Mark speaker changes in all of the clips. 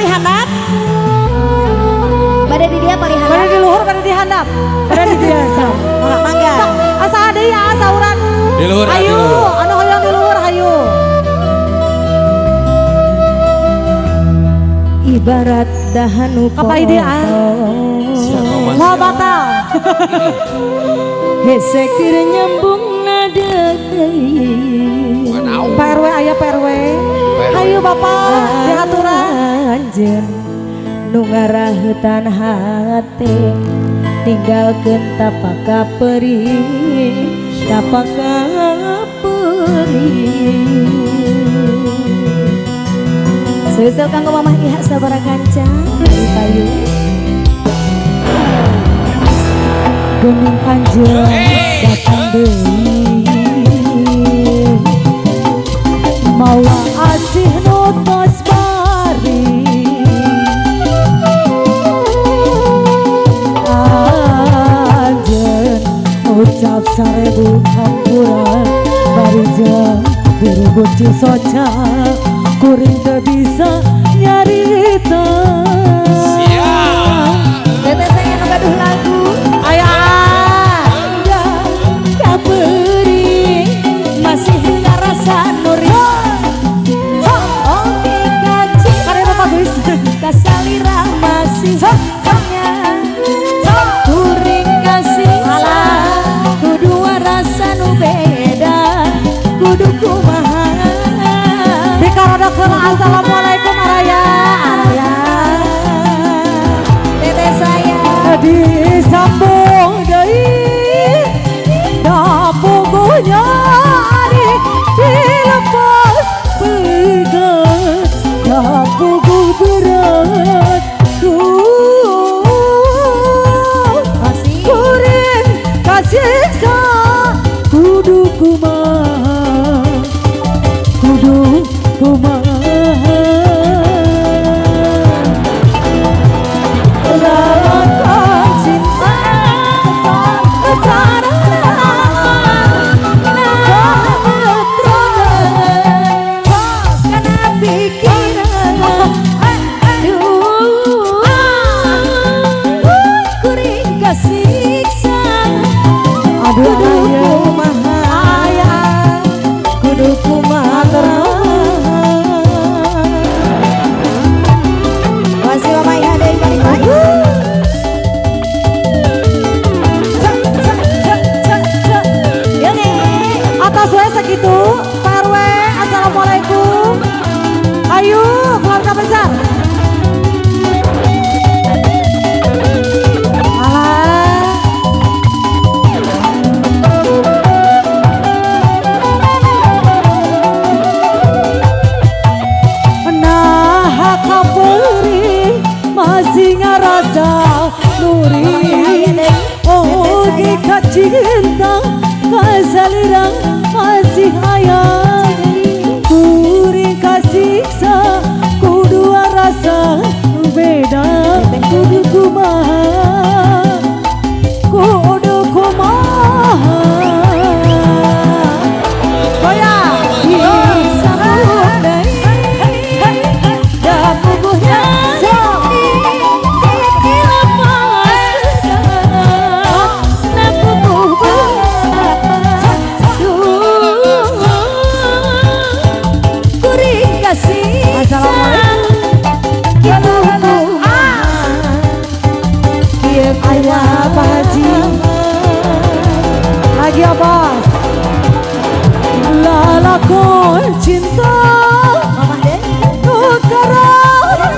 Speaker 1: handap.
Speaker 2: Pada di dia paling handap.
Speaker 1: Pada di luhur, pada di handap. Pada di dia.
Speaker 2: Mangga.
Speaker 1: Asa ada ya, asa uran.
Speaker 3: Di luhur.
Speaker 1: Ayo, anu hoyong di luhur, ayo.
Speaker 2: Ibarat dahanu
Speaker 1: apa ide ah? Mau batal.
Speaker 2: Hesek kira nyambung nada
Speaker 1: PRW ayah PRW. Ayo bapak diaturan.
Speaker 2: Anjen nu ngarahutan hati tinggalkeun tapak kaperi tapak kaperi. Sesel kanggo mamah Iha sabara kanca dari payu. Gening anjeun datang deui. Maula asih nu tos bari. Anjeun ucap sarebu hampuran bari jeung buru buci soca. Kuring teu bisa nyarita. Siap. Teteh saya nu gaduh lagu.
Speaker 1: Ayah.
Speaker 2: Kaperi masih ngarasa nuri. Oke kaci.
Speaker 1: Karena bapak guys.
Speaker 2: Kasalira masih tanya. Kuring kasih kudu rasa nu beda. Kudu kumaha.
Speaker 1: Assalamualaikum Araya.
Speaker 2: Teteh saya
Speaker 1: disambung deui da puguhnya ari dilepas pegat da puguh berat kuring kasiksa kudu kumaha kudu kumaha. Cinta kasalira masih ayah kuring kasiksa kudu rasa beda kudu kumaha kudu kumaha goyang disambung deui da puguhnya ayah Pak Haji lagi apa? Lalakon cinta tukaran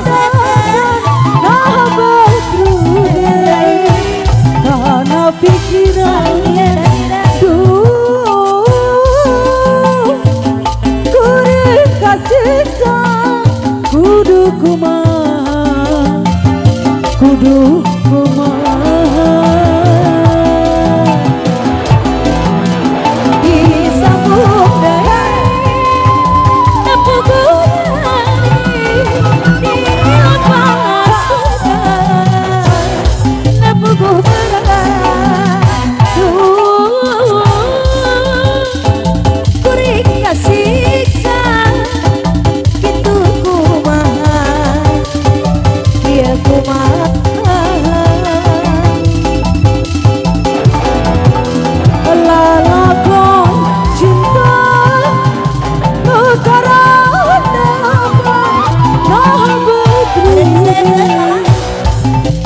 Speaker 1: nah berudai karena pikiran kuring kasiksa kudu kumaha kudu disambung deui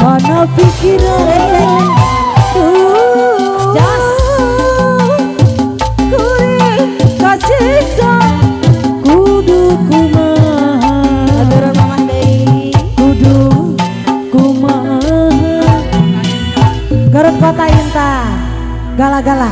Speaker 1: Ana pikiran
Speaker 2: Jos.
Speaker 1: kuring kasiksa kudu kumaha
Speaker 2: Aturun mamah deui.
Speaker 1: kudu kumaha Garut Kota Inta gala-gala